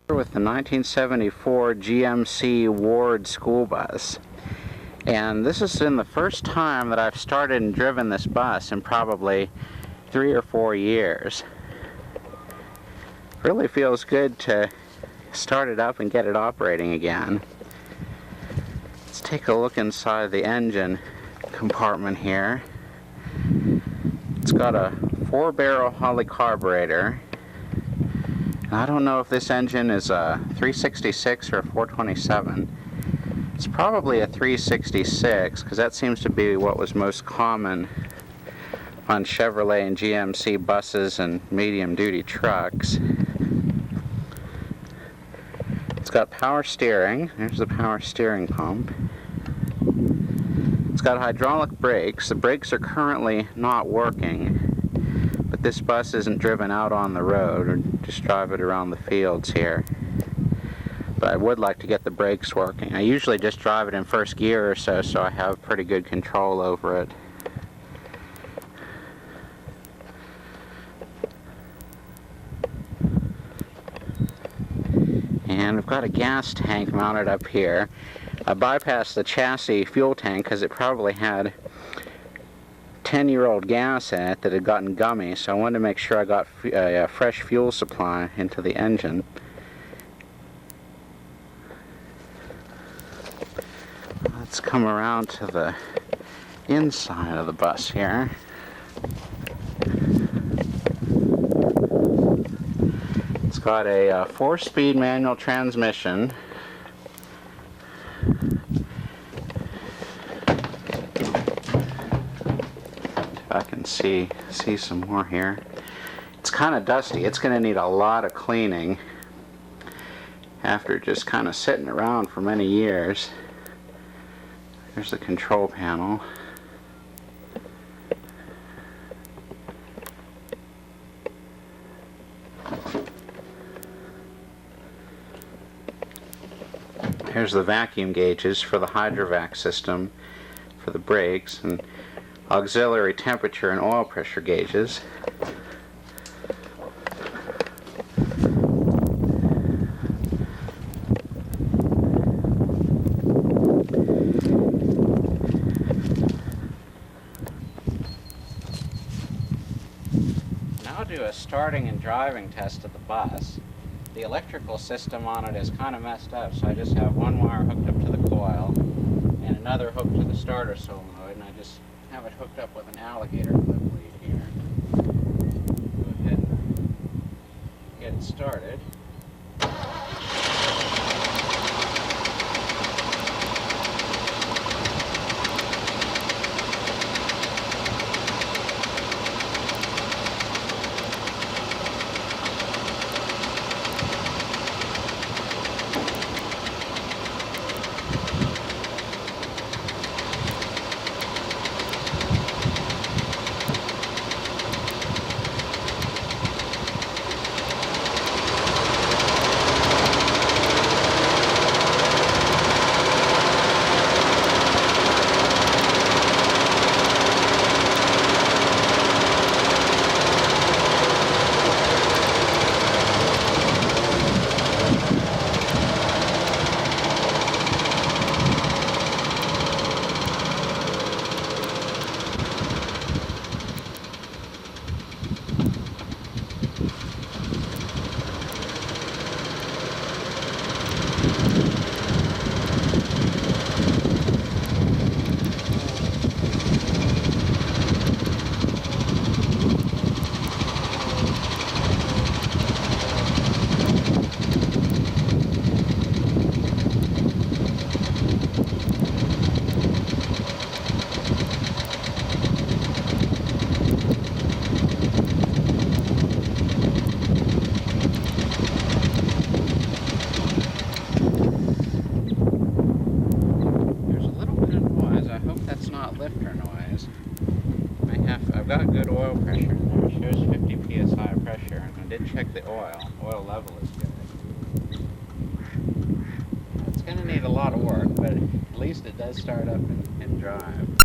With the 1974 GMC Ward School Bus, and this has been the first time that I've started and driven this bus in probably 3 or 4 years. Really feels good to start it up and get it operating again. Let's take a look inside the engine compartment here. It's got a 4-barrel Holley carburetor. I don't know if this engine is a 366 or a 427. It's probably a 366 because that seems to be what was most common on Chevrolet and GMC buses and medium-duty trucks. It's got power steering. There's the power steering pump. It's got hydraulic brakes. The brakes are currently not working, but this bus isn't driven out on the road, or just drive it around the fields here. But I would like to get the brakes working. I usually just drive it in first gear or so I have pretty good control over it. And I've got a gas tank mounted up here. I bypassed the chassis fuel tank because it probably had 10-year-old gas in it that had gotten gummy, so I wanted to make sure I got a fresh fuel supply into the engine. Let's come around to the inside of the bus here. It's got a 4-speed manual transmission. I can see some more here. It's kind of dusty. It's going to need a lot of cleaning after just kind of sitting around for many years. There's the control panel. Here's the vacuum gauges for the hydrovac system for the brakes, and auxiliary temperature and oil pressure gauges. Now I'll do a starting and driving test of the bus. The electrical system on it is kind of messed up, so I just have one wire hooked up to the coil and another hooked to the starter solenoid, and I just have it hooked up with an alligator clip lead here. Go ahead and get it started. I've got good oil pressure in there. It shows 50 psi pressure, and I did check the oil. Oil level is good. It's going to need a lot of work, but at least it does start up and drive.